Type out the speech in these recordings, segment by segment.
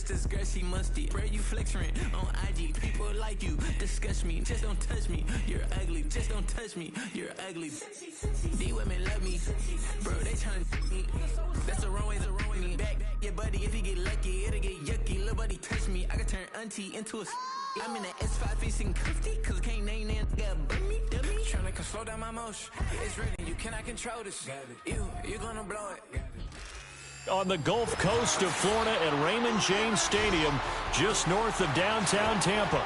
just as girl, she musty. Bro, you flexing on IG. People like you, disgust me. Just don't touch me. You're ugly. Just don't touch me. You're ugly. These women love me. Bro, they tryna me. That's the wrong way, the wrong way. Back your buddy, if he get lucky, it'll get yucky. Little buddy touch me. I can turn auntie into a. I'm in the S5 facing cuffy, cause I can't name that nigga but me, dummy. Tryna slow down my motion. It's written, you cannot control this. You gonna blow it. On the Gulf Coast of Florida at Raymond James Stadium, just north of downtown Tampa.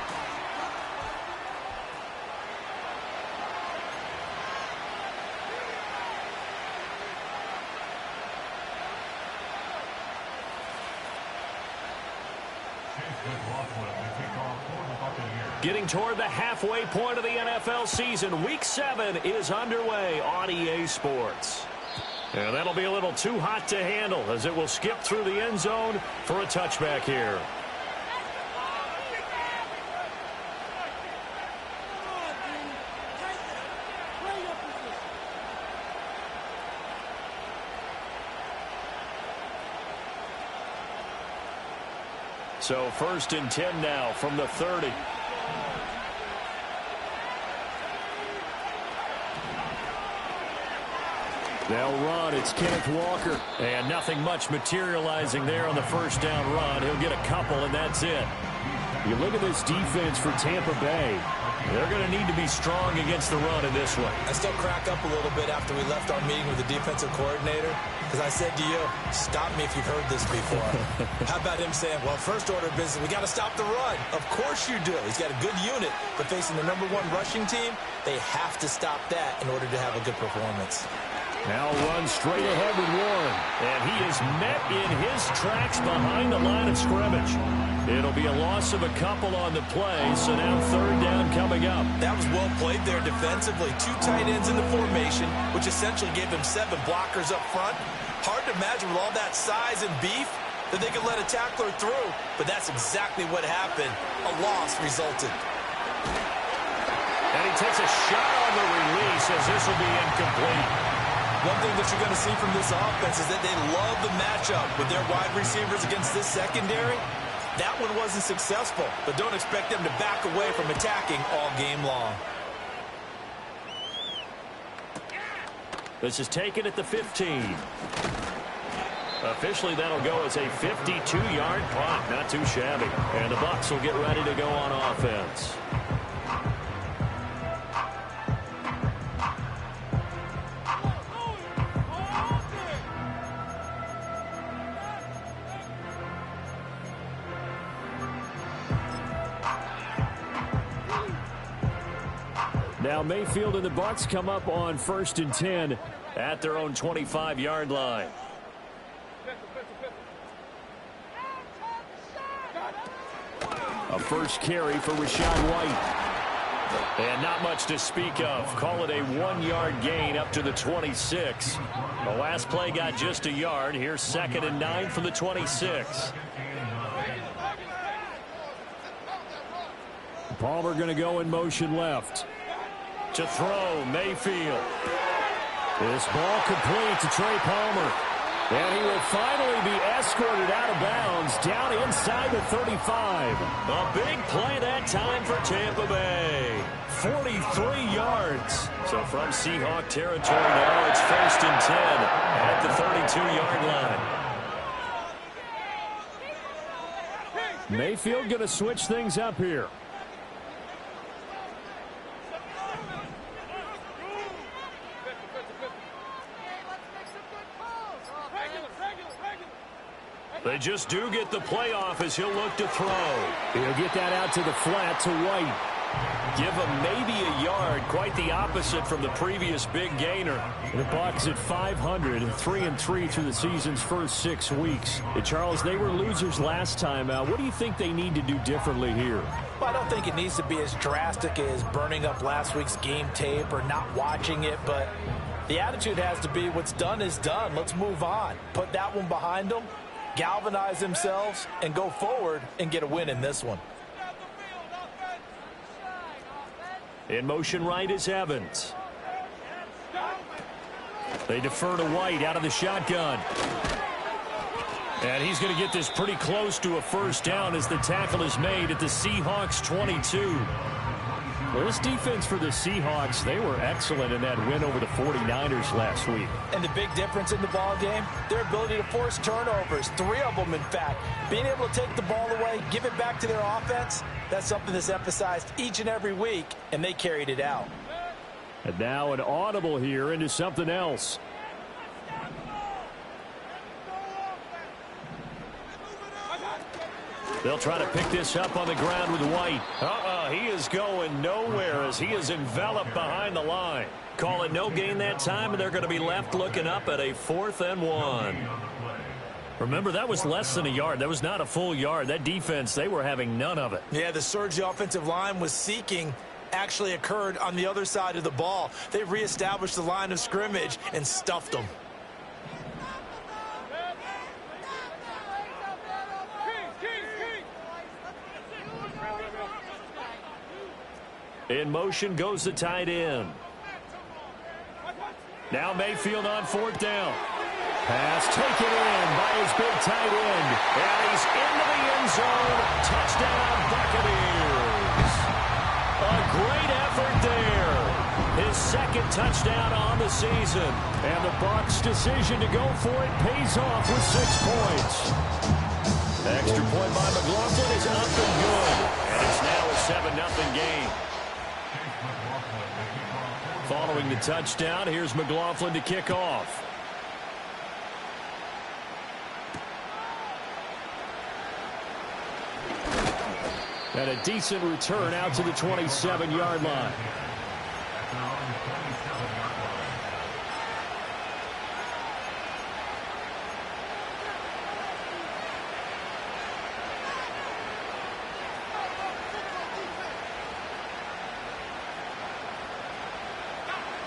Getting toward the halfway point of the NFL season, Week 7 is underway on EA Sports. And that'll be a little too hot to handle as it will skip through the end zone for a touchback here. So 1st and 10 now from the 30. They'll run. It's Kenneth Walker. And nothing much materializing there on the first down run. He'll get a couple, and that's it. You look at this defense for Tampa Bay. They're going to need to be strong against the run in this one. I still crack up a little bit after we left our meeting with the defensive coordinator, because I said to you, stop me if you've heard this before. How about him saying, well, first order of business, we got to stop the run. Of course you do. He's got a good unit, but facing the #1 rushing team, they have to stop that in order to have a good performance. Now run straight ahead with Warren, and he is met in his tracks behind the line of scrimmage. It'll be a loss of a couple on the play, so now 3rd down coming up. That was well played there defensively. 2 tight ends in the formation, which essentially gave him 7 blockers up front. Hard to imagine with all that size and beef that they could let a tackler through, but that's exactly what happened. A loss resulted. And he takes a shot on the release as this will be incomplete. One thing that you're going to see from this offense is that they love the matchup with their wide receivers against this secondary. That one wasn't successful, but don't expect them to back away from attacking all game long. This is taken at the 15. Officially, that'll go as a 52-yard punt. Not too shabby. And the Bucs will get ready to go on offense. Now Mayfield and the Bucs come up on 1st and 10 at their own 25-yard line. A first carry for Rachaad White. And not much to speak of. Call it a 1-yard gain up to the 26. The last play got just a yard. Here's 2nd and 9 from the 26. Palmer going to go in motion left. To throw, Mayfield. This ball complete to Trey Palmer. And he will finally be escorted out of bounds down inside the 35. A big play that time for Tampa Bay. 43 yards. So from Seahawk territory now, it's 1st and 10 at the 32-yard line. Mayfield going to switch things up here. They just do get the playoff as he'll look to throw. He'll get that out to the flat to White. Give him maybe a yard. Quite the opposite from the previous big gainer. The Bucs at 500 and 3-3 through the season's first 6 weeks. Charles, they were losers last time out. What do you think they need to do differently here? Well, I don't think it needs to be as drastic as burning up last week's game tape or not watching it, but the attitude has to be what's done is done. Let's move on. Put that one behind them, galvanize themselves, and go forward and get a win in this one. In motion right is Evans. They defer to White out of the shotgun. And he's going to get this pretty close to a first down as the tackle is made at the Seahawks 22. Well, this defense for the Seahawks, they were excellent in that win over the 49ers last week. And the big difference in the ball game, their ability to force turnovers, 3 of them in fact. Being able to take the ball away, give it back to their offense, that's something that's emphasized each and every week, and they carried it out. And now an audible here into something else. They'll try to pick this up on the ground with White. He is going nowhere as he is enveloped behind the line. Call it no gain that time, and they're going to be left looking up at a 4th and 1. Remember, that was less than a yard. That was not a full yard. That defense, they were having none of it. Yeah, the surge the offensive line was seeking actually occurred on the other side of the ball. They reestablished the line of scrimmage and stuffed them. In motion goes the tight end. Now Mayfield on 4th down. Pass taken in by his big tight end. And he's into the end zone. Touchdown, Buccaneers. A great effort there. His 2nd touchdown on the season. And the Bucs' decision to go for it pays off with 6 points. Extra point by McLaughlin is up and good. And it's now a 7-0 game. Following the touchdown, here's McLaughlin to kick off. And a decent return out to the 27-yard line.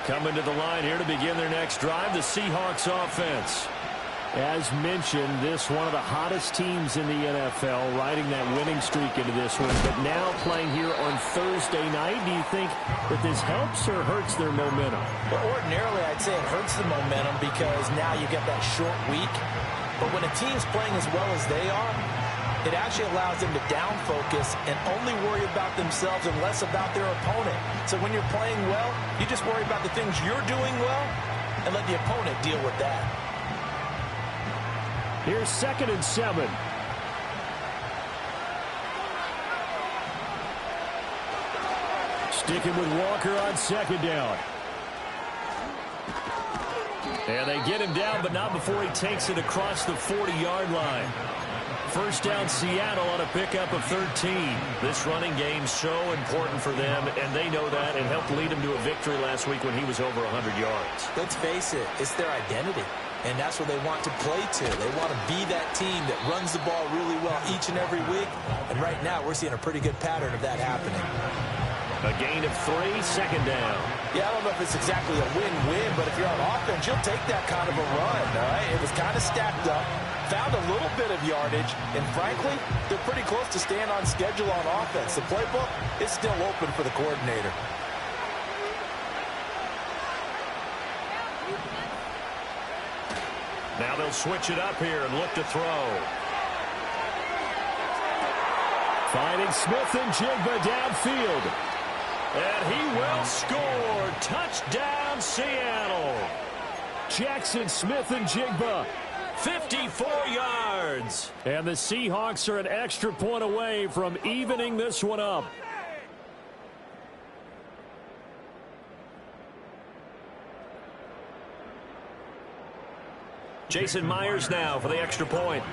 Coming to the line here to begin their next drive, the Seahawks offense. As mentioned, this one of the hottest teams in the NFL, riding that winning streak into this one, but now playing here on Thursday night. Do you think that this helps or hurts their momentum? Well, ordinarily, I'd say it hurts the momentum because now you get that short week. But when a team's playing as well as they are, it actually allows them to down focus and only worry about themselves and less about their opponent. So when you're playing well, you just worry about the things you're doing well and let the opponent deal with that. Here's 2nd and 7. Sticking with Walker on 2nd down. And they get him down, but not before he takes it across the 40-yard line. First down, Seattle on a pickup of 13. This running game so important for them, and they know that. It helped lead them to a victory last week when he was over 100 yards. Let's face it, it's their identity, and that's what they want to play to. They want to be that team that runs the ball really well each and every week, and right now we're seeing a pretty good pattern of that happening. A gain of 3, 2nd down. Yeah, I don't know if it's exactly a win-win, but if you're on offense, you'll take that kind of a run, all right? It was kind of stacked up, found a little bit of yardage, and frankly, they're pretty close to staying on schedule on offense. The playbook is still open for the coordinator. Now they'll switch it up here and look to throw. Finding Smith and Jigba downfield. And he will score. Touchdown, Seattle. Jackson Smith and Jigba, 54 yards. And the Seahawks are an extra point away from evening this one up. Jason Myers now for the extra point.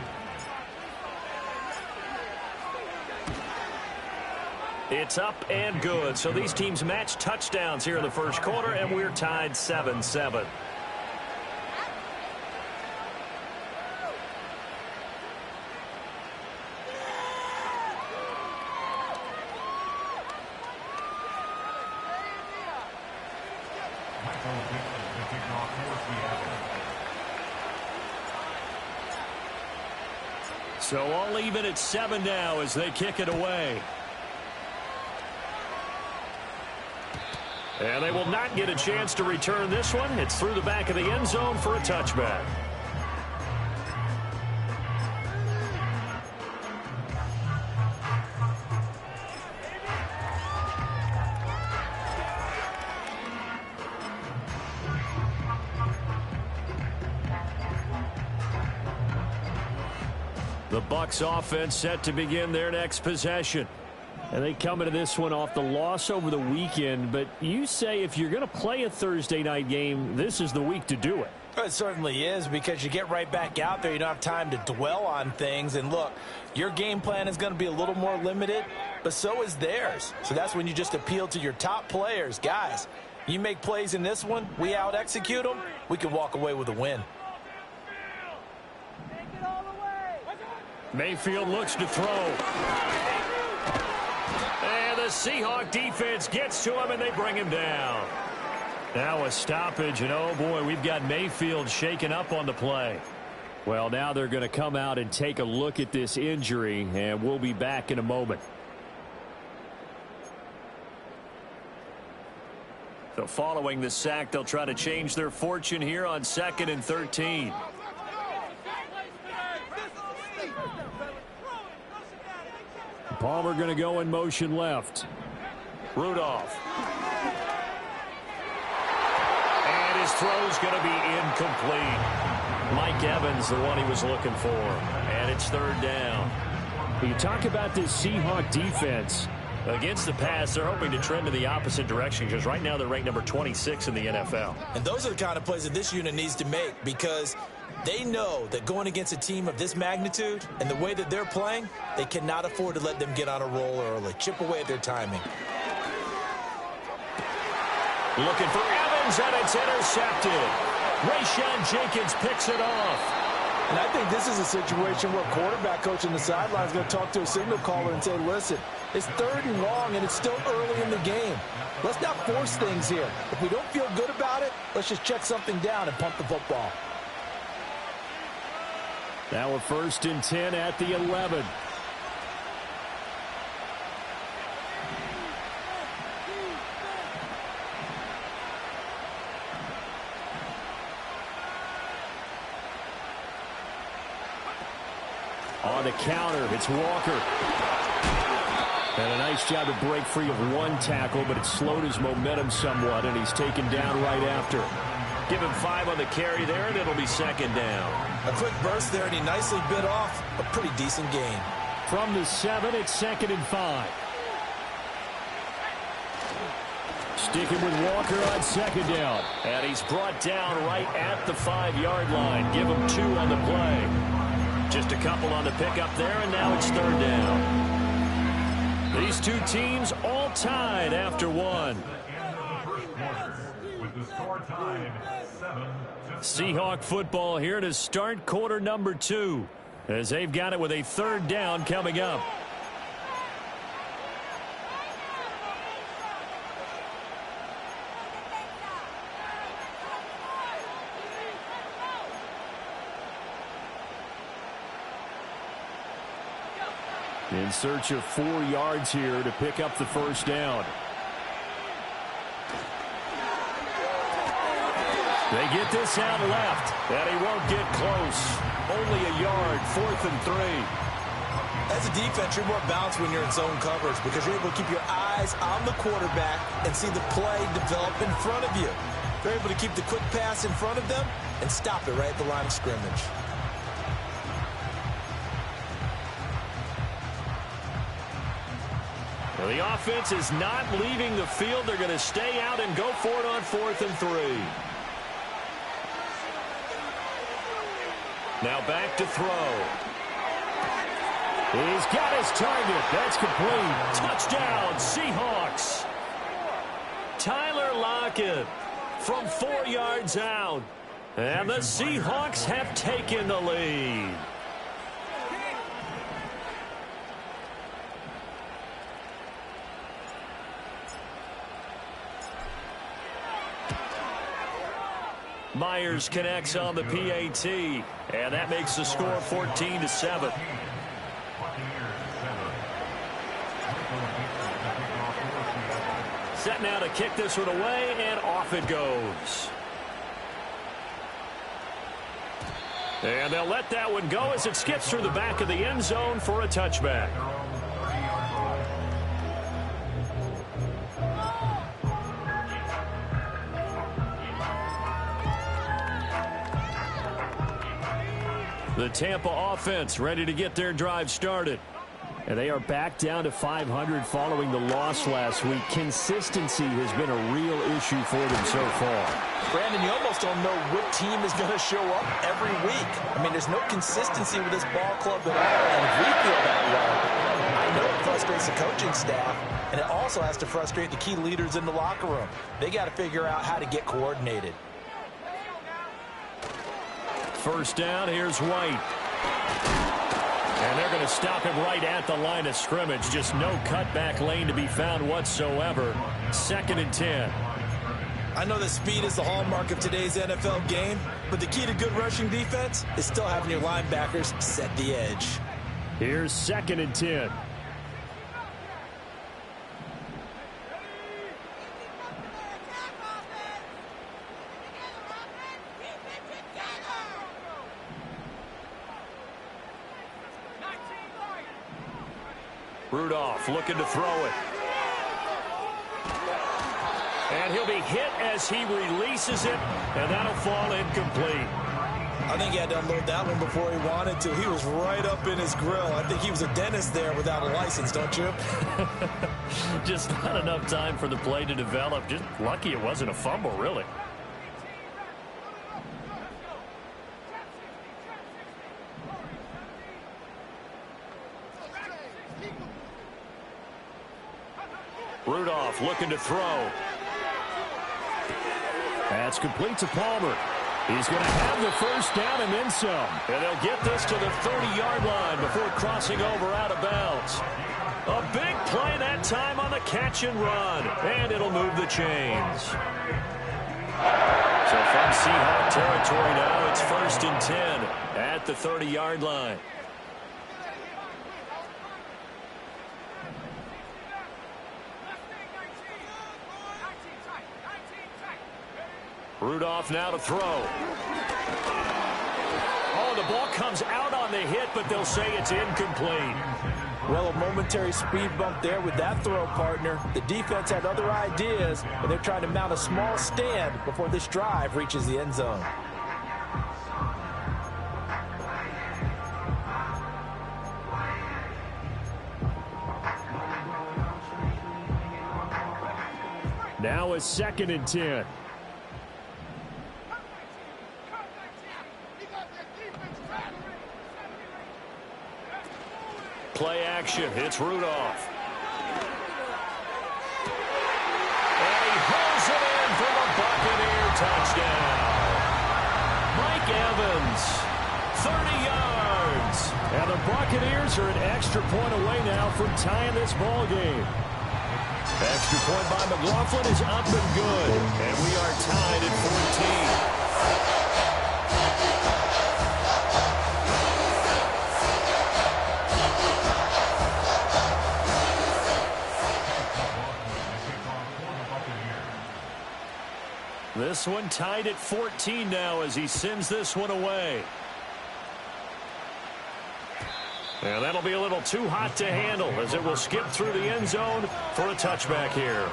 It's up and good. So these teams match touchdowns here in the first quarter, and we're tied 7-7. So all even at 7 now as they kick it away. And they will not get a chance to return this one. It's through the back of the end zone for a touchback. The Bucs offense set to begin their next possession. And they come into this one off the loss over the weekend. But you say if you're going to play a Thursday night game, this is the week to do it. It certainly is, because you get right back out there. You don't have time to dwell on things. And look, your game plan is going to be a little more limited, but so is theirs. So that's when you just appeal to your top players. Guys, you make plays in this one, we out-execute them, we can walk away with a win. Mayfield looks to throw. And the Seahawk defense gets to him, and they bring him down. Now a stoppage, and oh boy, we've got Mayfield shaken up on the play. Well, now they're going to come out and take a look at this injury, and we'll be back in a moment. So following the sack, they'll try to change their fortune here on 2nd and 13. Palmer going to go in motion left. Rudolph. And his throw's going to be incomplete. Mike Evans, the one he was looking for. And it's 3rd down. You talk about this Seahawk defense. Against the pass, they're hoping to trend in the opposite direction, because right now they're ranked number 26 in the NFL. And those are the kind of plays that this unit needs to make, because they know that going against a team of this magnitude and the way that they're playing, they cannot afford to let them get on a roll early. Chip away at their timing. Looking for Evans, and it's intercepted. Rayshon Jenkins picks it off. And I think this is a situation where a quarterback coach on the sideline is going to talk to a signal caller and say, listen, it's 3rd and long, and it's still early in the game. Let's not force things here. If we don't feel good about it, let's just check something down and pump the football. Now a 1st and 10 at the 11. On the counter, it's Walker. And a nice job to break free of one tackle, but it slowed his momentum somewhat, and he's taken down right after. Give him 5 on the carry there, and it'll be 2nd down. A quick burst there, and he nicely bit off a pretty decent gain. From the 7, it's 2nd and 5. Sticking with Walker on 2nd down. And he's brought down right at the 5-yard line. Give him 2 on the play. Just a couple on the pickup there, and now it's 3rd down. These two teams all tied after 1. Seahawk football here to start quarter number 2, as they've got it with a 3rd down coming up. In search of 4 yards here to pick up the 1st down. They get this out left, and he won't get close. Only a yard, 4th and 3. As a defense, you're more balanced when you're in zone coverage, because you're able to keep your eyes on the quarterback and see the play develop in front of you. They're able to keep the quick pass in front of them and stop it right at the line of scrimmage. Well, the offense is not leaving the field. They're going to stay out and go for it on 4th and 3. Now back to throw. He's got his target. That's complete. Touchdown, Seahawks. Tyler Lockett from 4 yards out. And the Seahawks have taken the lead. Myers connects on the PAT, and that makes the score 14-7. Set now to kick this one away, and off it goes. And they'll let that one go as it skips through the back of the end zone for a touchback. The Tampa offense ready to get their drive started. And they are back down to 500 following the loss last week. Consistency has been a real issue for them so far. Brandon, you almost don't know what team is going to show up every week. I mean, there's no consistency with this ball club at all, and if we feel that way, I know it frustrates the coaching staff, and it also has to frustrate the key leaders in the locker room. They got to figure out how to get coordinated. First down, here's White. And they're going to stop him right at the line of scrimmage. Just no cutback lane to be found whatsoever. 2nd and 10. I know that speed is the hallmark of today's NFL game, but the key to good rushing defense is still having your linebackers set the edge. Here's 2nd and 10. Rudolph looking to throw it. And he'll be hit as he releases it, and that'll fall incomplete. I think he had to unload that one before he wanted to. He was right up in his grill. I think he was a dentist there without a license, don't you? Just not enough time for the play to develop. Just lucky it wasn't a fumble, really. Rudolph looking to throw. That's complete to Palmer. He's going to have the first down and then some. And they'll get this to the 30-yard line before crossing over out of bounds. A big play that time on the catch and run. And it'll move the chains. So from Seahawk territory now, it's 1st and 10 at the 30-yard line. Rudolph now to throw. Oh, the ball comes out on the hit, but they'll say it's incomplete. Well, a momentary speed bump there with that throw, partner. The defense had other ideas, and they're trying to mount a small stand before this drive reaches the end zone. Now it's 2nd and 10. Play action. It's Rudolph. And he hauls it in for the Buccaneer touchdown. Mike Evans, 30 yards. And the Buccaneers are an extra point away now from tying this ball game. Extra point by McLaughlin is up and good. And we are tied at 14. This one tied at 14 now as he sends this one away. And that'll be a little too hot to handle as it will skip through the end zone for a touchback here.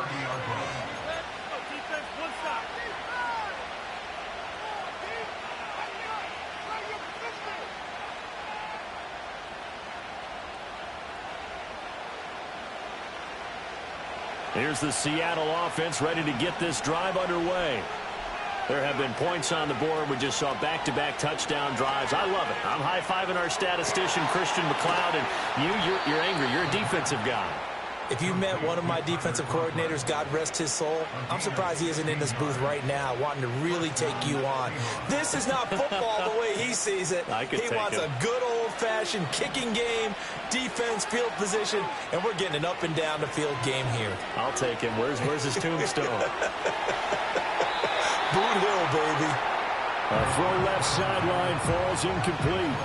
Here's the Seattle offense ready to get this drive underway. There have been points on the board. We just saw back-to-back touchdown drives. I love it. I'm high-fiving our statistician, Christian McLeod, and you're angry. You're a defensive guy. If you met one of my defensive coordinators, God rest his soul, I'm surprised he isn't in this booth right now wanting to really take you on. This is not football the way he sees it. He wants a good old-fashioned kicking game, defense, field position, and we're getting an up-and-down-the-field game here. I'll take him. Where's his tombstone? Boot Hill, baby. A throw left sideline falls incomplete.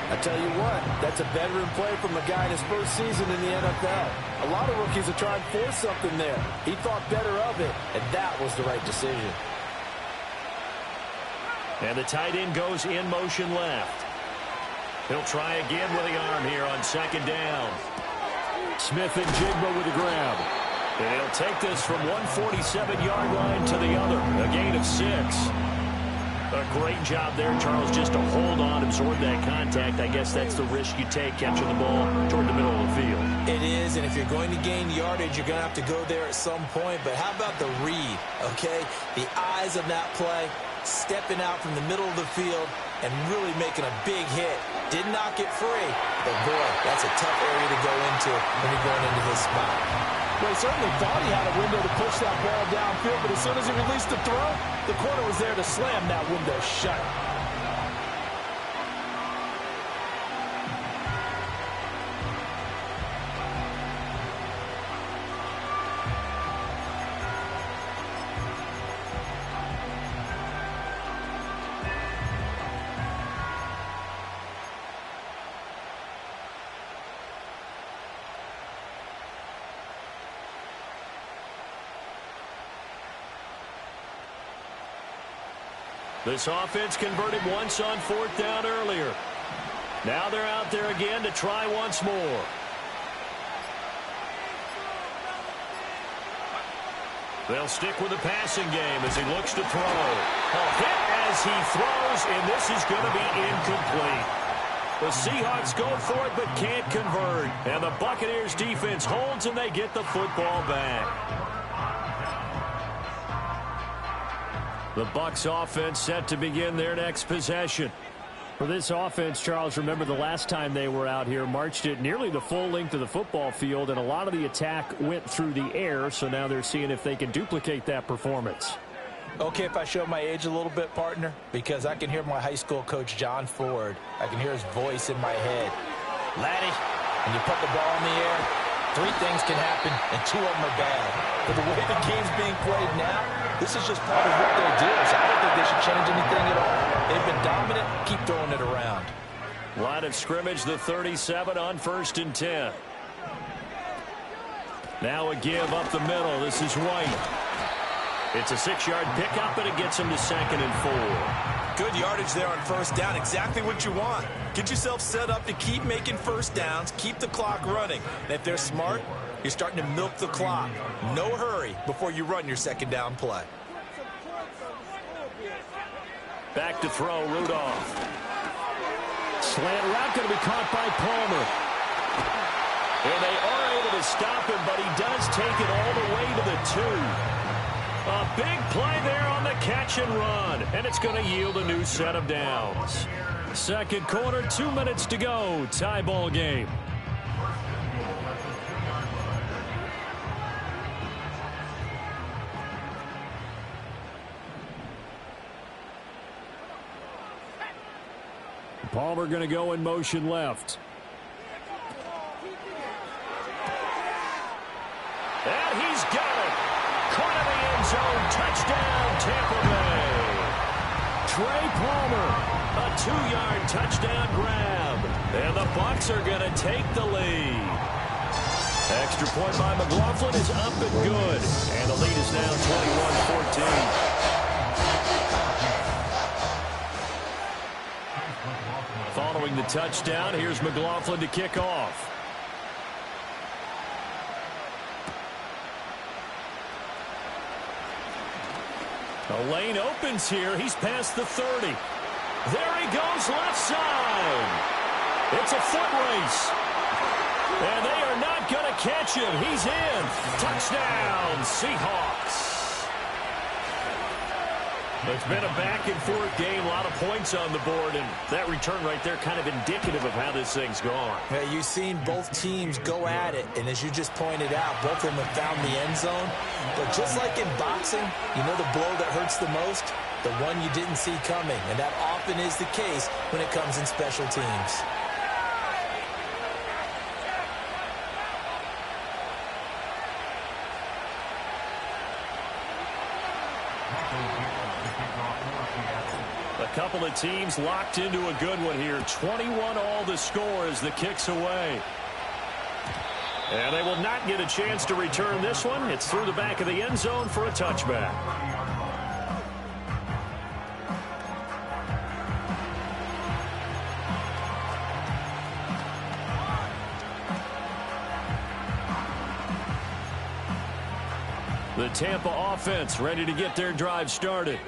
I tell you what, that's a veteran play from a guy in his first season in the NFL. A lot of rookies are trying to force something there. He thought better of it, and that was the right decision. And the tight end goes in motion left. He'll try again with the arm here on 2nd down. Smith and Jigba with the grab. And he'll take this from 147-yard line to the other. A gain of 6. A great job there, Charles, just to hold on, absorb that contact. I guess that's the risk you take, catching the ball toward the middle of the field. It is, and if you're going to gain yardage, you're going to have to go there at some point. But how about the read, okay? The eyes of that play, stepping out from the middle of the field and really making a big hit. Did not get free, but boy, that's a tough area to go into when you're going into this spot. Well, he certainly thought he had a window to push that ball downfield, but as soon as he released the throw, the corner was there to slam that window shut. This offense converted once on 4th down earlier. Now they're out there again to try once more. They'll stick with the passing game as he looks to throw. A hit as he throws, and this is going to be incomplete. The Seahawks go for it but can't convert. And the Buccaneers defense holds and they get the football back. The Bucs offense set to begin their next possession. For this offense, Charles, remember the last time they were out here, marched it nearly the full length of the football field, and a lot of the attack went through the air, so now they're seeing if they can duplicate that performance. Okay, if I show my age a little bit, partner, because I can hear my high school coach, John Ford. I can hear his voice in my head. Laddie, when you put the ball in the air, 3 things can happen, and 2 of them are bad. But the way the game's being played now, this is just part of what they do, so I don't think they should change anything at all. They've been dominant. Keep throwing it around. Line of scrimmage, the 37 on 1st and 10. Now a give up the middle. This is White. It's a 6-yard pickup, and it gets him to 2nd and 4. Good yardage there on 1st down. Exactly what you want. Get yourself set up to keep making 1st downs, keep the clock running. And if they're smart, you're starting to milk the clock. No hurry before you run your 2nd down play. Back to throw, Rudolph. Slant route going to be caught by Palmer. And they are able to stop him, but he does take it all the way to the 2. A big play there on the catch and run, and it's going to yield a new set of downs. 2nd quarter, 2 minutes to go. Tie ball game. Palmer going to go in motion left. And he's got it. Caught in the end zone. Touchdown, Tampa Bay. Trey Palmer, a 2-yard touchdown grab. And the Bucs are going to take the lead. Extra point by McLaughlin is up and good. And the lead is now 21-14. Following the touchdown, here's McLaughlin to kick off. The lane opens here. He's past the 30. There he goes, left side. It's a foot race. And they are not going to catch him. He's in. Touchdown, Seahawks. It's been a back-and-forth game, a lot of points on the board, and that return right there kind of indicative of how this thing's gone. Yeah, you've seen both teams go at it, and as you just pointed out, both of them have found the end zone. But just like in boxing, you know the blow that hurts the most? The one you didn't see coming, and that often is the case when it comes in special teams. A couple of teams locked into a good one here. 21 all the score as the kick's away. And they will not get a chance to return this one. It's through the back of the end zone for a touchback. The Tampa offense ready to get their drive started.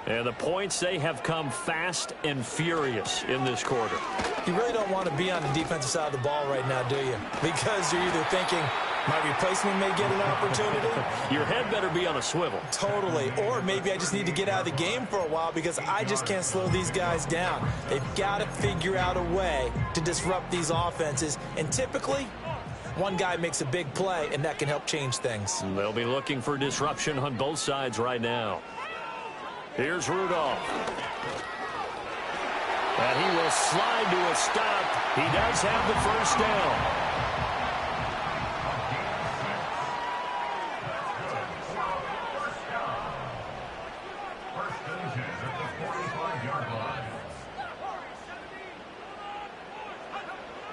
And the points, they have come fast and furious in this quarter. You really don't want to be on the defensive side of the ball right now, do you? Because you're either thinking, my replacement may get an opportunity. Your head better be on a swivel. Totally. Or maybe I just need to get out of the game for a while because I just can't slow these guys down. They've got to figure out a way to disrupt these offenses. And typically, one guy makes a big play, and that can help change things. They'll be looking for disruption on both sides right now. Here's Rudolph. And he will slide to a stop. He does have the first down.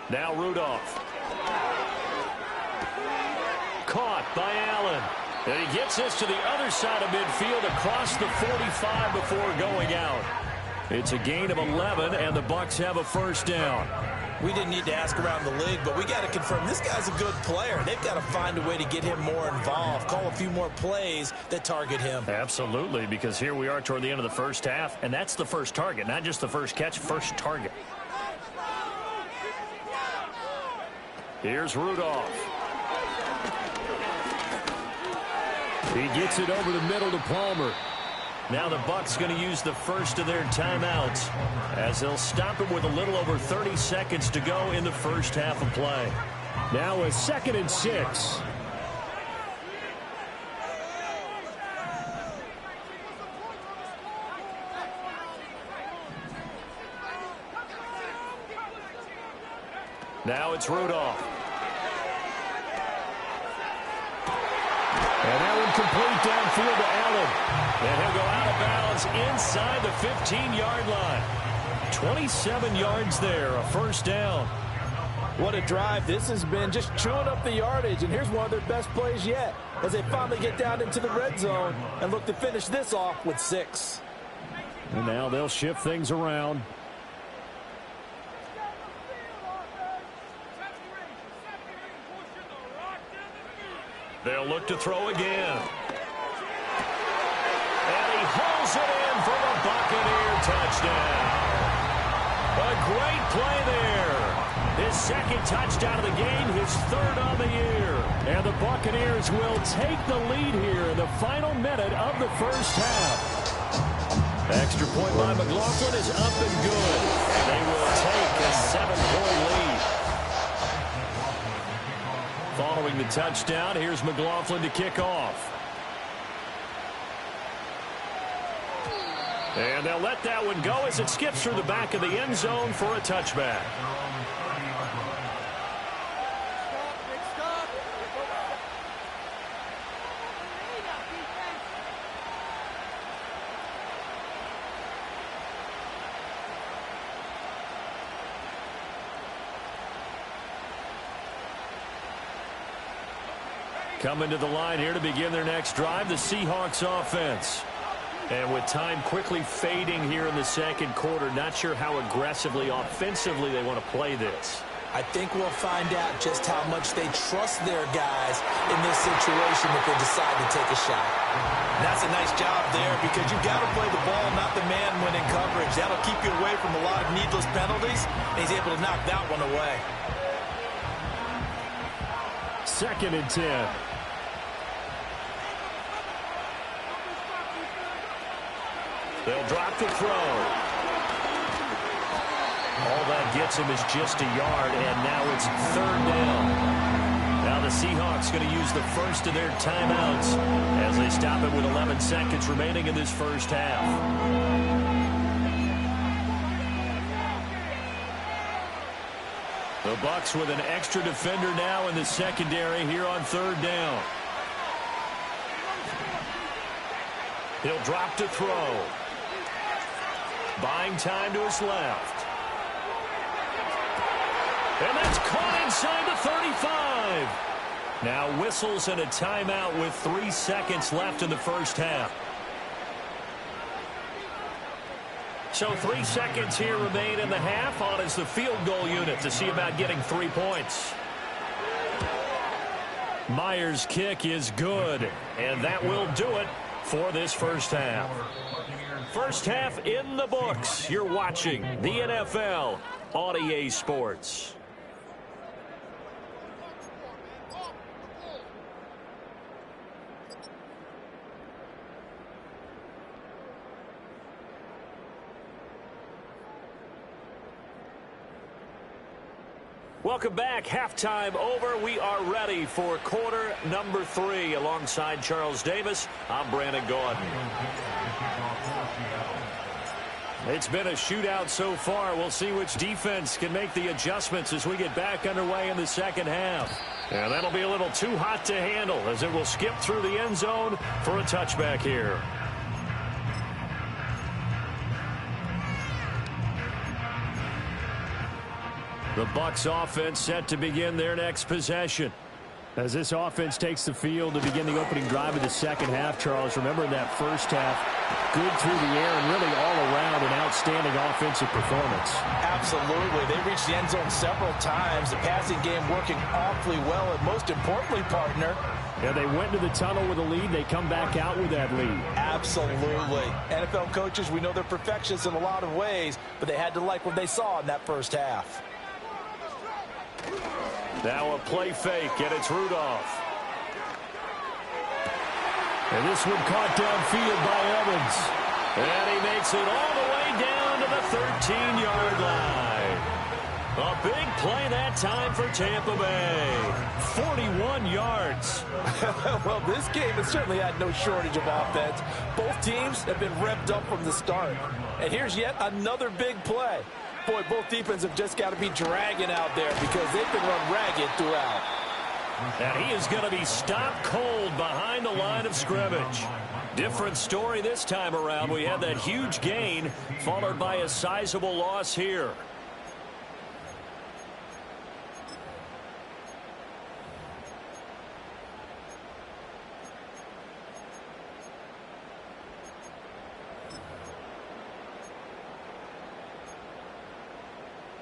Now Rudolph. Caught by Allen. And he gets this to the other side of midfield across the 45 before going out. It's a gain of 11, and the Bucs have a first down. We didn't need to ask around the league, but we got to confirm this guy's a good player. They've got to find a way to get him more involved, call a few more plays that target him. Absolutely, because here we are toward the end of the first half, and that's the first target, not just the first catch, first target. Here's Rudolph. He gets it over the middle to Palmer. Now the Bucs going to use the first of their timeouts as they'll stop him with a little over 30 seconds to go in the first half of play. Now a 2nd and 6. Now it's Rudolph. And that one complete downfield to Allen. And he'll go out of bounds inside the 15-yard line. 27 yards there, a first down. What a drive this has been, just chewing up the yardage. And here's one of their best plays yet as they finally get down into the red zone and look to finish this off with 6. And now they'll shift things around. They'll look to throw again. And he hauls it in for the Buccaneer touchdown. A great play there. His 2nd touchdown of the game, his 3rd on the year. And the Buccaneers will take the lead here in the final minute of the first half. Extra point by McLaughlin is up and good. They will take a 7-point lead. Following the touchdown, here's McLaughlin to kick off. And they'll let that one go as it skips through the back of the end zone for a touchback. Coming to the line here to begin their next drive, the Seahawks offense. And with time quickly fading here in the second quarter, not sure how aggressively, offensively they want to play this. I think we'll find out just how much they trust their guys in this situation if they decide to take a shot. And that's a nice job there because you've got to play the ball, not the man when in coverage. That'll keep you away from a lot of needless penalties, and he's able to knock that one away. 2nd and 10. They'll drop the throw. All that gets him is just a yard, and now it's 3rd down. Now the Seahawks going to use the first of their timeouts as they stop it with 11 seconds remaining in this first half. The Bucs with an extra defender now in the secondary here on 3rd down. He'll drop to throw. Buying time to his left. And that's caught inside the 35. Now whistles and a timeout with 3 seconds left in the first half. So 3 seconds here remain in the half. On is the field goal unit to see about getting 3 points. Myers' kick is good, and that will do it. for this first half. First half in the books. You're watching the NFL on EA Sports. Welcome back. Halftime over. We are ready for quarter number 3. Alongside Charles Davis, I'm Brandon Gordon. It's been a shootout so far. We'll see which defense can make the adjustments as we get back underway in the second half. And that'll be a little too hot to handle as it will skip through the end zone for a touchback here. The Bucs offense set to begin their next possession. As this offense takes the field to begin the opening drive of the second half, Charles, remember that first half, good through the air and really all around an outstanding offensive performance. Absolutely. They reached the end zone several times. The passing game working awfully well, and most importantly, partner, yeah, they went to the tunnel with a lead. They come back out with that lead. Absolutely. NFL coaches, we know they're perfectionists in a lot of ways, but they had to like what they saw in that first half. Now a play fake, and it's Rudolph. And this one caught downfield by Evans. And he makes it all the way down to the 13-yard line. A big play that time for Tampa Bay. 41 yards. Well, this game has certainly had no shortage of offense. Both teams have been revved up from the start. And here's yet another big play. Boy, both defenses have just got to be dragging out there because they've been run ragged throughout. And he is going to be stopped cold behind the line of scrimmage. Different story this time around. We had that huge gain followed by a sizable loss here.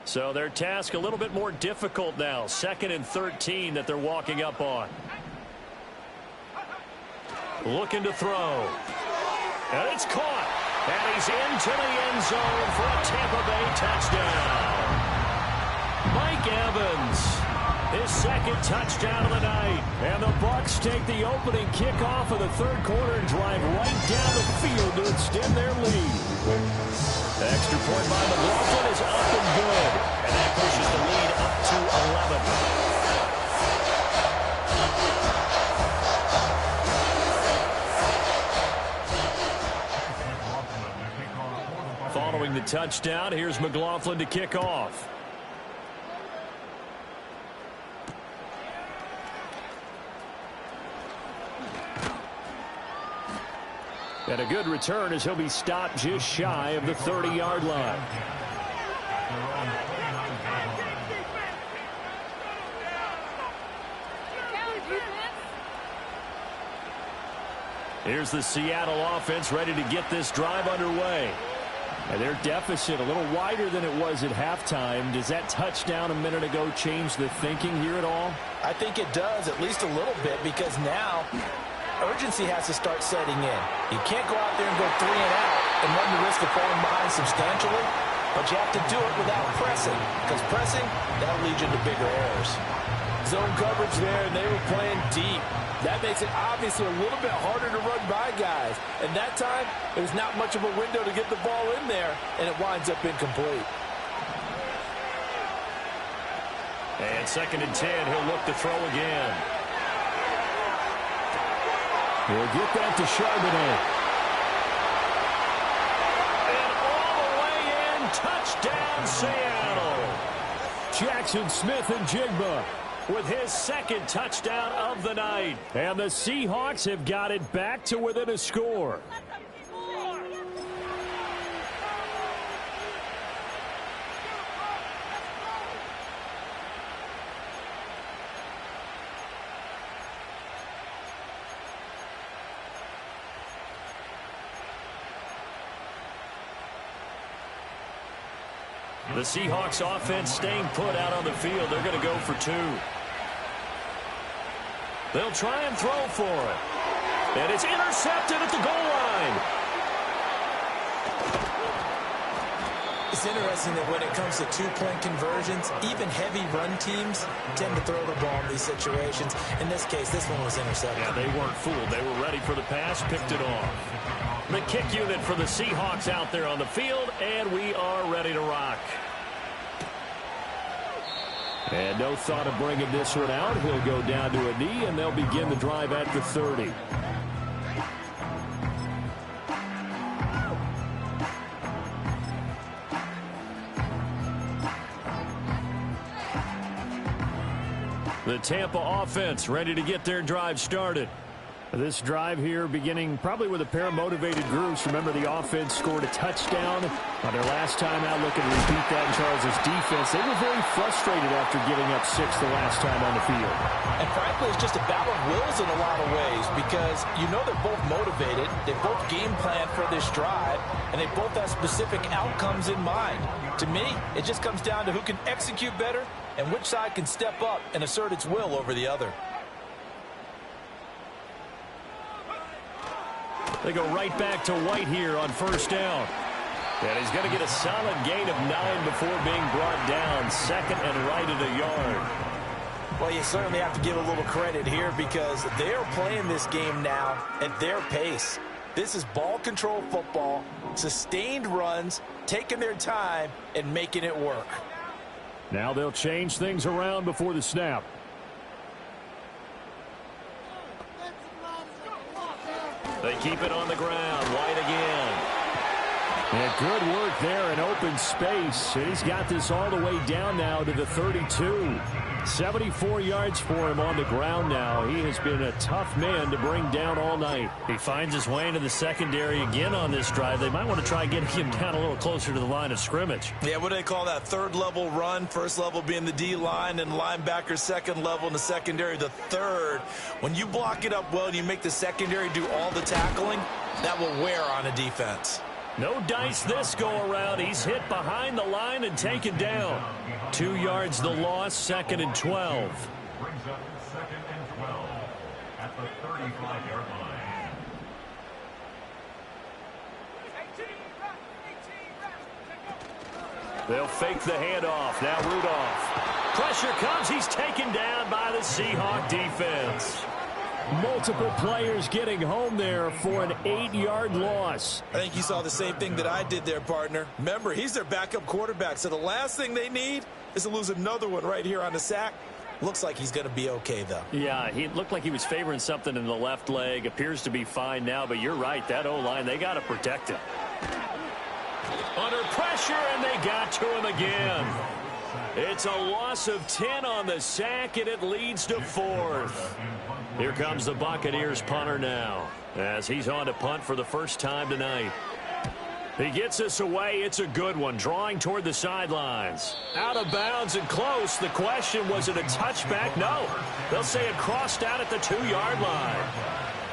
So their task a little bit more difficult now. 2nd and 13 that they're walking up on. Looking to throw. And it's caught. And he's into the end zone for a Tampa Bay touchdown. Mike Evans, his 2nd touchdown of the night. And the Bucs take the opening kickoff of the 3rd quarter and drive right down the field to extend their lead. The extra point by McLaughlin is up and good. And that pushes the lead up to 11. Following the touchdown, here's McLaughlin to kick off. And a good return as he'll be stopped just shy of the 30-yard line. Here's the Seattle offense ready to get this drive underway. And their deficit a little wider than it was at halftime. Does that touchdown a minute ago change the thinking here at all? I think it does, at least a little bit, because now urgency has to start setting in. You can't go out there and go 3 and out and run the risk of falling behind substantially, but you have to do it without pressing, because pressing, that'll lead you to bigger errors. Zone coverage there, and they were playing deep. That makes it obviously a little bit harder to run by guys. And that time, there's not much of a window to get the ball in there, and it winds up incomplete. And 2nd and 10, he'll look to throw again. We'll get that to Charbonnet. And all the way in, touchdown Seattle. Jackson Smith-Njigba with his 2nd touchdown of the night. And the Seahawks have got it back to within a score. The Seahawks offense staying put out on the field. They're going to go for 2. They'll try and throw for it. And it's intercepted at the goal line. It's interesting that when it comes to two-point conversions, even heavy run teams tend to throw the ball in these situations. In this case, this one was intercepted. Yeah, they weren't fooled. They were ready for the pass, picked it off. The kick unit for the Seahawks out there on the field, and we are ready to rock. And no thought of bringing this one out. He'll go down to a knee, and they'll begin the drive at the 30. The Tampa offense ready to get their drive started. This drive here beginning probably with a pair of motivated groups. Remember, the offense scored a touchdown on their last time out. Looking to repeat that in Charles' defense. They were very frustrated after giving up 6 the last time on the field. And frankly, it's just a battle of wills in a lot of ways because you know they're both motivated. They both game plan for this drive, and they both have specific outcomes in mind. To me, it just comes down to who can execute better and which side can step up and assert its will over the other. They go right back to White here on first down. And he's going to get a solid gain of 9 before being brought down. Second and right at a yard. Well, you certainly have to give a little credit here because they're playing this game now at their pace. This is ball control football, sustained runs, taking their time, and making it work. Now they'll change things around before the snap. They keep it on the ground. White again. And good work there in open space. He's got this all the way down now to the 32. 74 yards for him on the ground now. He has been a tough man to bring down all night. He finds his way into the secondary again on this drive. They might want to try getting him down a little closer to the line of scrimmage. Yeah, what do they call that? Third level run. First level being the D-line and linebacker. Second level in the secondary, the third. When you block it up well and you make the secondary do all the tackling, that will wear on a defense. No dice this go around. He's hit behind the line and taken down. 2 yards the loss, second and 12. Brings up second and 12 at the 35-yard line. They'll fake the handoff. Now Rudolph. Pressure comes. He's taken down by the Seahawk defense. Multiple players getting home there for an 8-yard loss. I think you saw the same thing that I did there, partner. Remember, he's their backup quarterback, so the last thing they need is to lose another one right here on the sack. Looks like he's going to be okay, though. Yeah, he looked like he was favoring something in the left leg. Appears to be fine now, but you're right. That O-line, they got to protect him. Under pressure, and they got to him again. It's a loss of 10 on the sack, and it leads to 4th. Here comes the Buccaneers punter now, as he's on to punt for the first time tonight. He gets us away. It's a good one, drawing toward the sidelines. Out of bounds and close. The question, was it a touchback? No. They'll say it crossed out at the 2-yard line.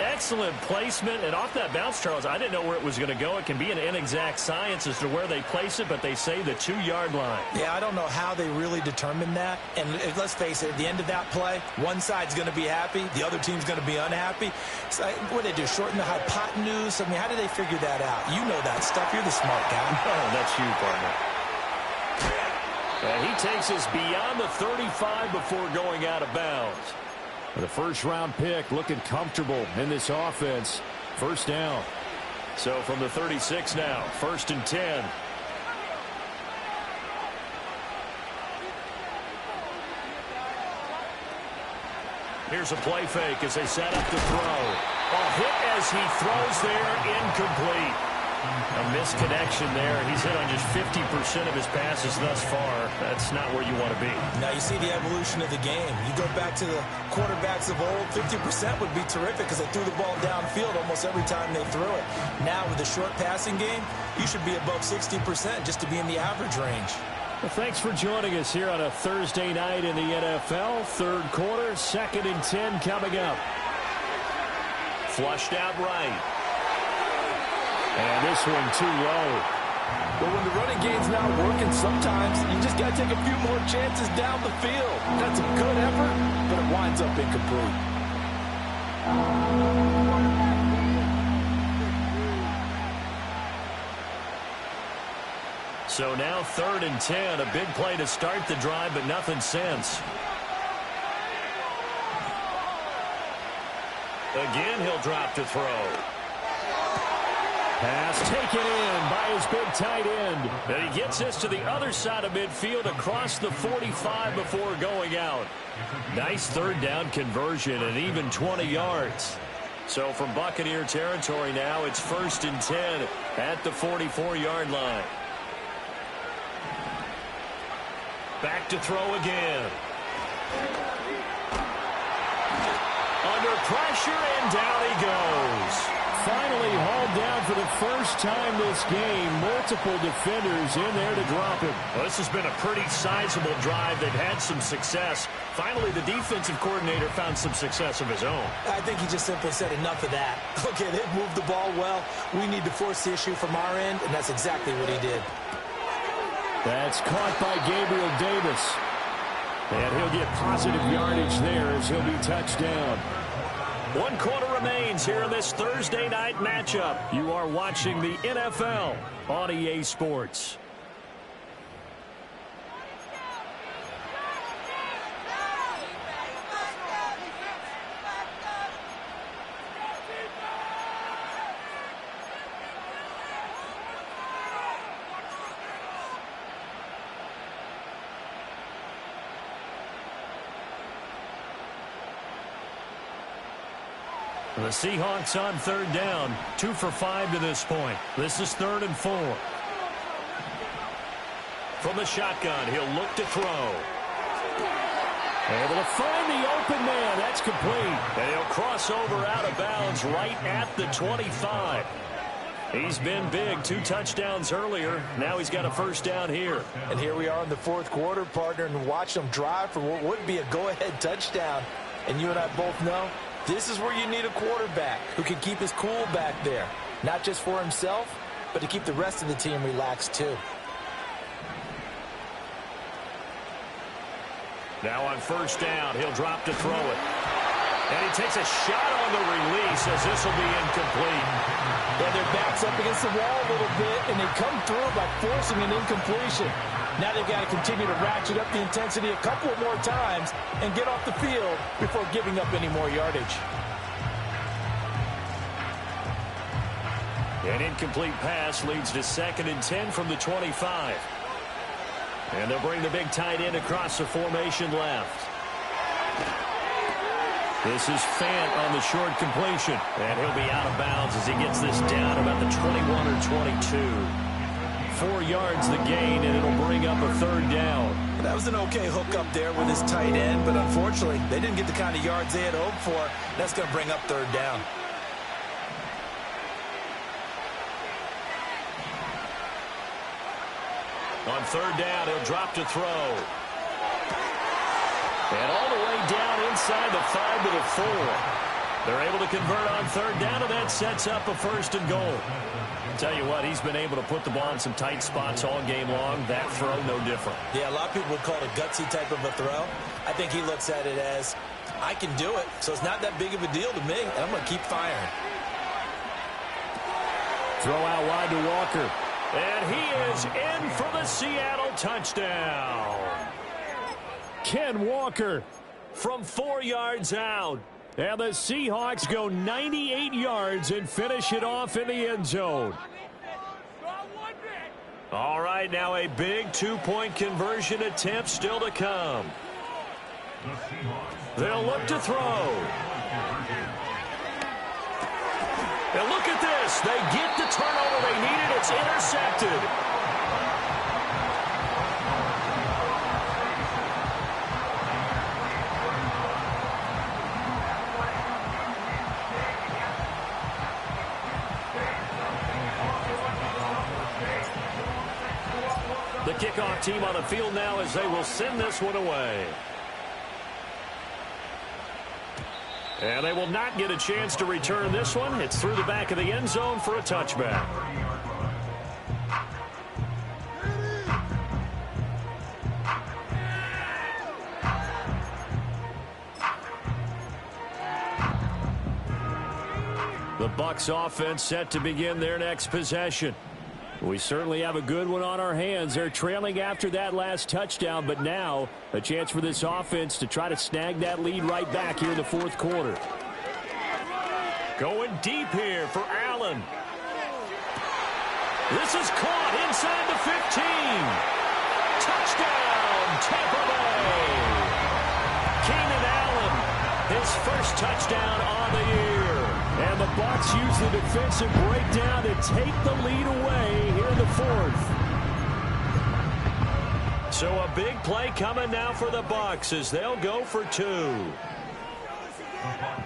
Excellent placement, and off that bounce, Charles, I didn't know where it was going to go. It can be an inexact science as to where they place it, but they say the 2-yard line. Yeah, I don't know how they really determined that. And let's face it, at the end of that play, one side's going to be happy, the other team's going to be unhappy. So, what do they do, shorten the hypotenuse? I mean, how do they figure that out? You know that stuff. You're the smart guy. Oh, that's you, partner. And he takes us beyond the 35 before going out of bounds. The first-round pick looking comfortable in this offense. First down. So from the 36 now, 1st and 10. Here's a play fake as they set up the throw. A hit as he throws there, incomplete. A misconnection there. He's hit on just 50% of his passes thus far. That's not where you want to be. Now you see the evolution of the game. You go back to the quarterbacks of old, 50% would be terrific because they threw the ball downfield almost every time they threw it. Now with the short passing game, you should be above 60% just to be in the average range. Well, thanks for joining us here on a Thursday night in the NFL. Third quarter, 2nd and 10 coming up. Flushed out right. And this one too low. But when the running game's not working, sometimes you just got to take a few more chances down the field. That's a good effort, but it winds up incomplete. So now 3rd and 10. A big play to start the drive, but nothing since. Again, he'll drop to throw. Pass taken in by his big tight end. And he gets this to the other side of midfield across the 45 before going out. Nice 3rd down conversion and even 20 yards. So from Buccaneer territory now, it's 1st and 10 at the 44-yard line. Back to throw again. Under pressure, and down he goes. Finally hauled down for the first time this game. Multiple defenders in there to drop him. Well, this has been a pretty sizable drive. They've had some success. Finally, the defensive coordinator found some success of his own. I think he just simply said enough of that. Okay, they've moved the ball well. We need to force the issue from our end, and that's exactly what he did. That's caught by Gabriel Davis. And he'll get positive yardage there as he'll be touched down. 1 quarter remains here in this Thursday night matchup. You are watching the NFL on EA Sports. The Seahawks on 3rd down, 2 for 5 to this point. This is 3rd and 4. From the shotgun, he'll look to throw. Able to find the open man. That's complete. And he'll cross over out of bounds right at the 25. He's been big. 2 touchdowns earlier. Now he's got a 1st down here. And here we are in the 4th quarter, partner, and watch them drive for what would be a go-ahead touchdown. And you and I both know this is where you need a quarterback who can keep his cool back there. Not just for himself, but to keep the rest of the team relaxed too. Now on 1st down, he'll drop to throw it. And he takes a shot on the release as this will be incomplete. Well, their back's up against the wall a little bit, and they come through by forcing an incompletion. Now they've got to continue to ratchet up the intensity a couple more times and get off the field before giving up any more yardage. An incomplete pass leads to 2nd and 10 from the 25. And they'll bring the big tight end across the formation left. This is Fant on the short completion. And he'll be out of bounds as he gets this down about the 21 or 22. 4 yards the gain, and it'll bring up a 3rd down. That was an okay hook up there with his tight end, but unfortunately, they didn't get the kind of yards they had hoped for. That's going to bring up 3rd down. On 3rd down, he'll drop to throw. And all the way down inside the 5 to the 4. They're able to convert on 3rd down, and that sets up a 1st and goal. Tell you what, he's been able to put the ball in some tight spots all game long. That throw, no different. Yeah, a lot of people would call it a gutsy type of a throw. I think he looks at it as, I can do it, so it's not that big of a deal to me, and I'm going to keep firing. Throw out wide to Walker. And he is in for the Seattle touchdown. Ken Walker from 4 yards out. And the Seahawks go 98 yards and finish it off in the end zone. All right, now a big 2-point conversion attempt still to come. They'll look to throw. And look at this. They get the turnover they needed. It's intercepted. The kickoff team on the field now as they will send this one away. And they will not get a chance to return this one. It's through the back of the end zone for a touchback. The Bucs offense set to begin their next possession. We certainly have a good one on our hands. They're trailing after that last touchdown, but now a chance for this offense to try to snag that lead right back here in the fourth quarter. Going deep here for Allen. This is caught inside the 15. Touchdown, Tampa Bay. Keenan Allen, his first touchdown on the year. And the Bucs use the defensive breakdown to take the lead away here in the fourth. So a big play coming now for the Bucs as they'll go for 2.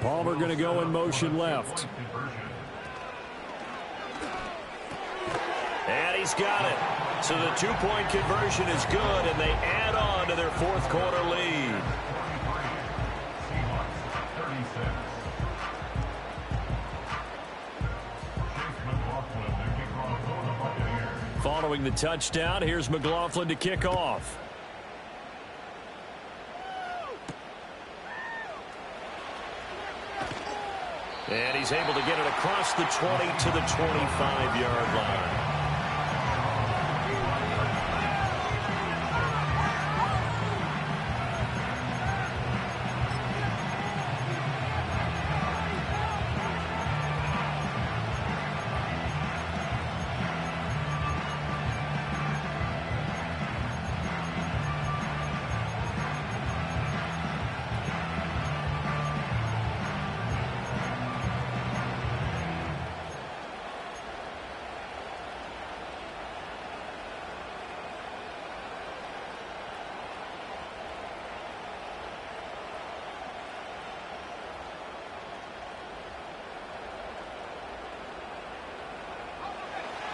Palmer going to go in motion left. And he's got it. So the 2-point conversion is good, and they add on to their fourth quarter lead. Following the touchdown, here's McLaughlin to kick off. And he's able to get it across the 20 to the 25-yard line.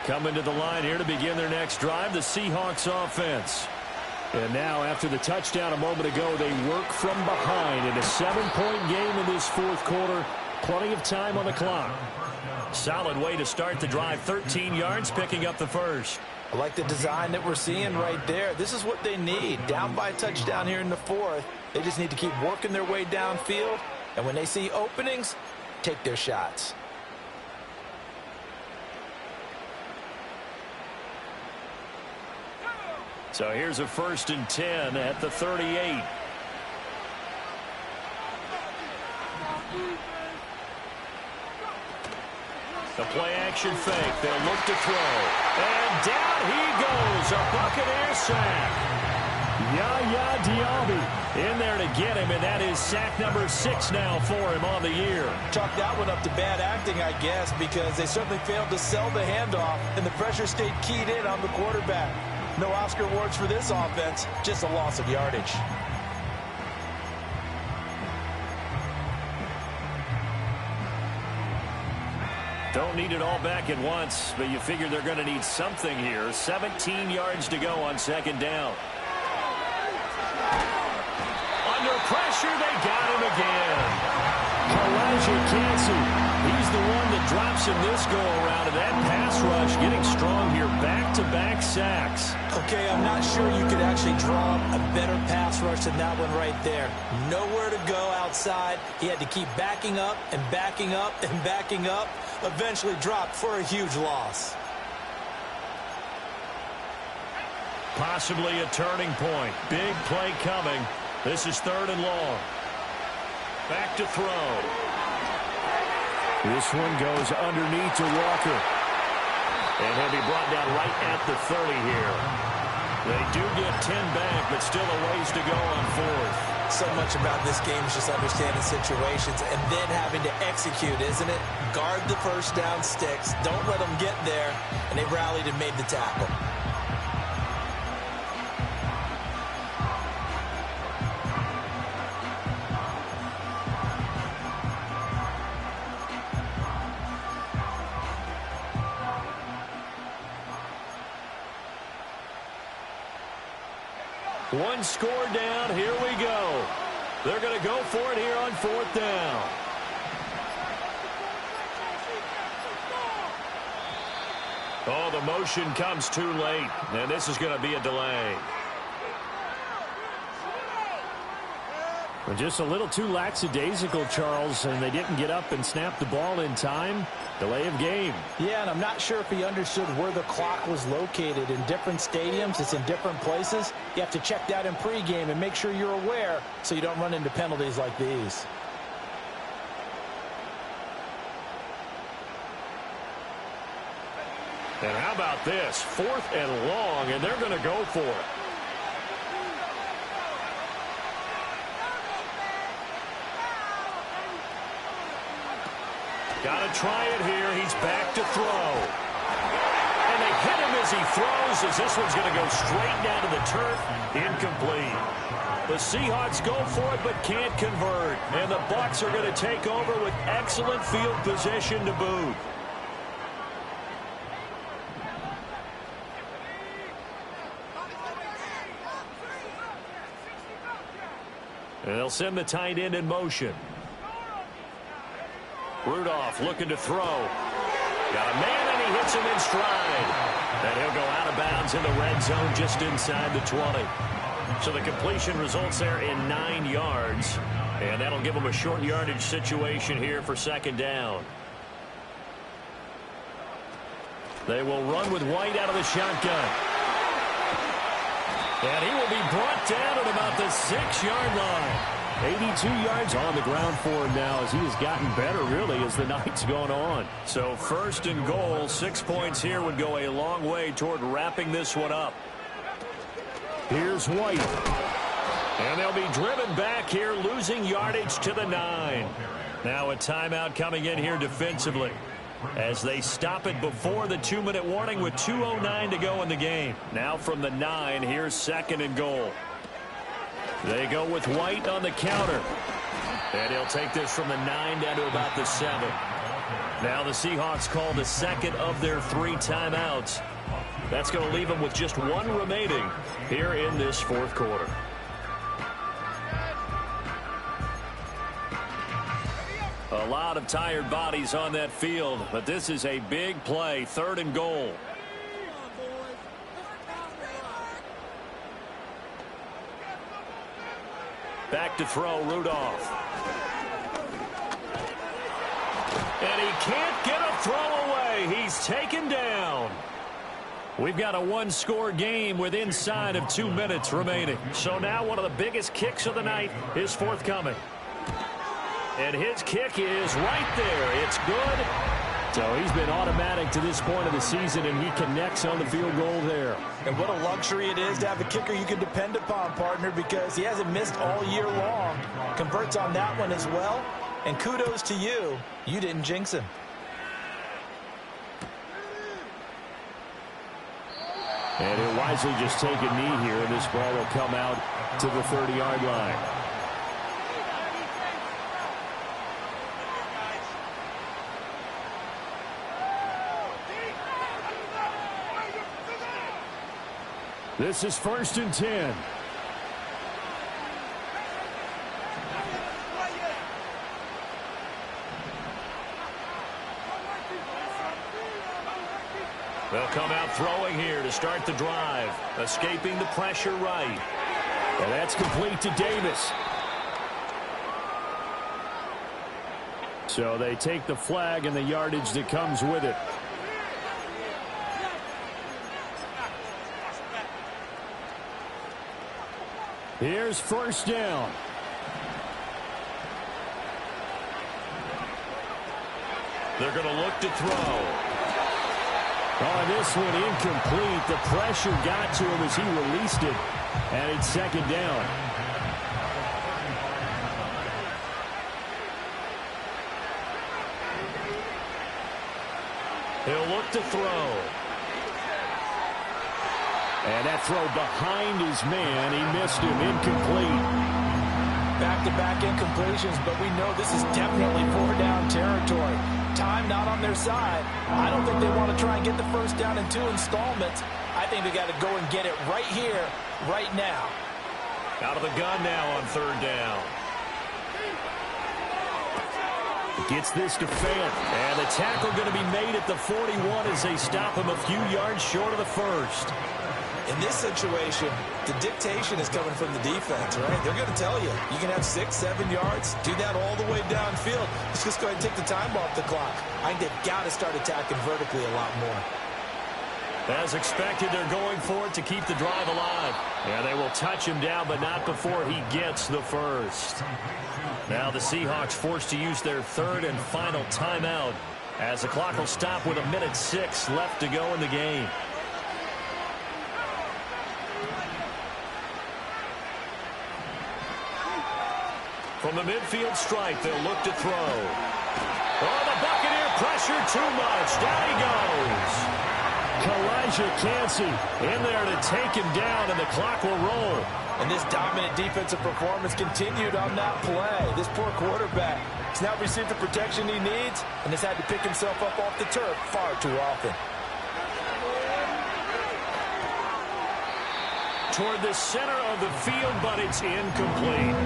Coming to the line here to begin their next drive, the Seahawks offense. And now, after the touchdown a moment ago, they work from behind in a 7-point game in this fourth quarter. Plenty of time on the clock. Solid way to start the drive. 13 yards, picking up the first. I like the design that we're seeing right there. This is what they need. Down by a touchdown here in the fourth. They just need to keep working their way downfield. And when they see openings, take their shots. So here's a 1st and 10 at the 38. The play-action fake. They'll look to throw. And down he goes. A Buccaneer sack. Yaya Diaby in there to get him, and that is sack number 6 now for him on the year. Chalk that one up to bad acting, I guess, because they certainly failed to sell the handoff, and the pressure stayed keyed in on the quarterback. No Oscar awards for this offense, just a loss of yardage. Don't need it all back at once, but you figure they're going to need something here. 17 yards to go on 2nd down. Under pressure, they got him again. Elijah Cansey, he's the one that drops him this go-around, and that pass rush getting strong here. Back-to-back sacks. Okay, I'm not sure you could actually draw a better pass rush than that one right there. Nowhere to go outside. He had to keep backing up and backing up and backing up. Eventually dropped for a huge loss. Possibly a turning point. Big play coming. This is 3rd and long. Back to throw. This one goes underneath to Walker. And he'll be brought down right at the 30 here. They do get 10 back, but still a ways to go on 4th. So much about this game is just understanding situations and then having to execute, isn't it? Guard the first down sticks. Don't let them get there. And they rallied and made the tackle. One score down. Here we go. They're going to go for it here on 4th down. Oh, the motion comes too late, and this is going to be a delay. Well, just a little too lackadaisical, Charles, and they didn't get up and snap the ball in time. Delay of game. Yeah, and I'm not sure if he understood where the clock was located. In different stadiums, it's in different places. You have to check that in pregame and make sure you're aware so you don't run into penalties like these. And how about this? 4th and long, and they're going to go for it. Got to try it here. He's back to throw. And they hit him as he throws, as this one's going to go straight down to the turf. Incomplete. The Seahawks go for it but can't convert. And the Bucs are going to take over with excellent field position to boot. And they'll send the tight end in motion. Rudolph looking to throw. Got a man, and he hits him in stride. And he'll go out of bounds in the red zone just inside the 20. So the completion results there in 9 yards. And that'll give them a short yardage situation here for 2nd down. They will run with White out of the shotgun. And he will be brought down at about the 6-yard line. 82 yards on the ground for him now as he has gotten better, really, as the night's gone on. So 1st and goal, 6 points here would go a long way toward wrapping this one up. Here's White. And they'll be driven back here, losing yardage to the 9. Now a timeout coming in here defensively as they stop it before the 2-minute warning with 2:09 to go in the game. Now from the 9, here's 2nd and goal. They go with White on the counter. And he'll take this from the 9 down to about the 7. Now the Seahawks call the 2nd of their 3 timeouts. That's going to leave them with just 1 remaining here in this 4th quarter. A lot of tired bodies on that field, but this is a big play, 3rd and goal. Back to throw, Rudolph. And he can't get a throw away. He's taken down. We've got a 1-score game with inside of 2 minutes remaining. So now one of the biggest kicks of the night is forthcoming. And his kick is right there. It's good. So he's been automatic to this point of the season, and he connects on the field goal there. And what a luxury it is to have a kicker you can depend upon, partner, because he hasn't missed all year long. Converts on that one as well. And kudos to you. You didn't jinx him. And he'll wisely just take a knee here, and this ball will come out to the 30-yard line. This is 1st and 10. They'll come out throwing here to start the drive. Escaping the pressure right. And that's complete to Davis. So they take the flag and the yardage that comes with it. Here's 1st down. They're going to look to throw. Oh, this one incomplete. The pressure got to him as he released it. And it's 2nd down. He'll look to throw. And that throw behind his man. He missed him. Incomplete. Back-to-back incompletions, but we know this is definitely 4-down territory. Time not on their side. I don't think they want to try and get the 1st down in 2 installments. I think they got to go and get it right here, right now. Out of the gun now on 3rd down. Gets this to Fant. And the tackle going to be made at the 41 as they stop him a few yards short of the 1st. In this situation, the dictation is coming from the defense, right? They're going to tell you, you can have 6, 7 yards, do that all the way downfield. Let's just go ahead and take the time off the clock. I think they've got to start attacking vertically a lot more. As expected, they're going for it to keep the drive alive. Yeah, they will touch him down, but not before he gets the first. Now the Seahawks forced to use their third and final timeout as the clock will stop with 1:06 left to go in the game. From the midfield stripe, they'll look to throw. Oh, the Buccaneer pressure too much. Down he goes. Kalijah Kancey in there to take him down, and the clock will roll. And this dominant defensive performance continued on that play. This poor quarterback has now received the protection he needs and has had to pick himself up off the turf far too often. Toward the center of the field, but it's incomplete.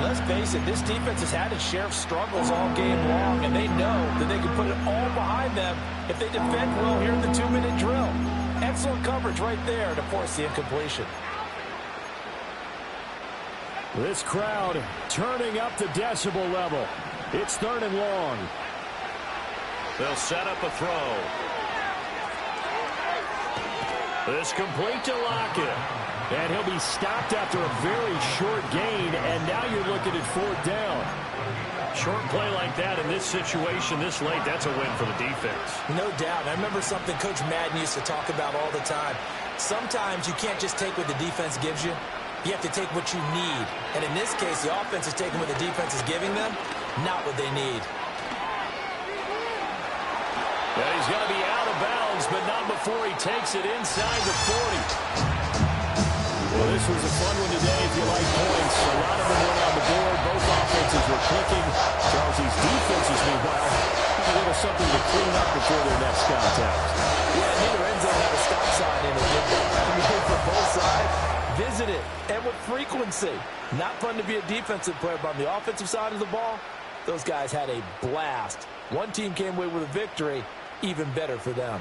Let's face it, this defense has had its share of struggles all game long, and they know that they can put it all behind them if they defend well here in the 2-minute drill. Excellent coverage right there to force the incompletion. This crowd turning up the decibel level. It's 3rd and long. They'll set up a throw. This complete to Lockett. And he'll be stopped after a very short gain, and now you're looking at 4th down. Short play like that in this situation this late, that's a win for the defense. No doubt. I remember something Coach Madden used to talk about all the time. Sometimes you can't just take what the defense gives you. You have to take what you need. And in this case, the offense is taking what the defense is giving them, not what they need. Yeah, he's going to be out of bounds, but not before he takes it inside the 40. Well, this was a fun one today if you like points. A lot of them went on the board. Both offenses were clicking. Charles, these defenses, meanwhile, have a little something to clean up before their next contact. Yeah, neither end zone had a stop sign in it, did they? I mean, for both sides, visit it, and with frequency. Not fun to be a defensive player, but on the offensive side of the ball, those guys had a blast. One team came away with a victory, even better for them.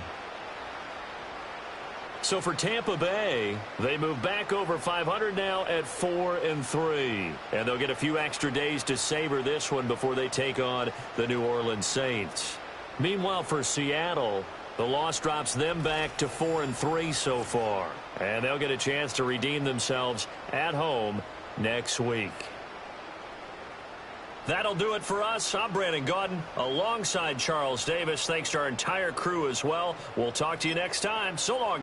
So for Tampa Bay, they move back over 500 now at 4-3. And they'll get a few extra days to savor this one before they take on the New Orleans Saints. Meanwhile, for Seattle, the loss drops them back to 4-3 so far. And they'll get a chance to redeem themselves at home next week. That'll do it for us. I'm Brandon Gaudin alongside Charles Davis. Thanks to our entire crew as well. We'll talk to you next time. So long.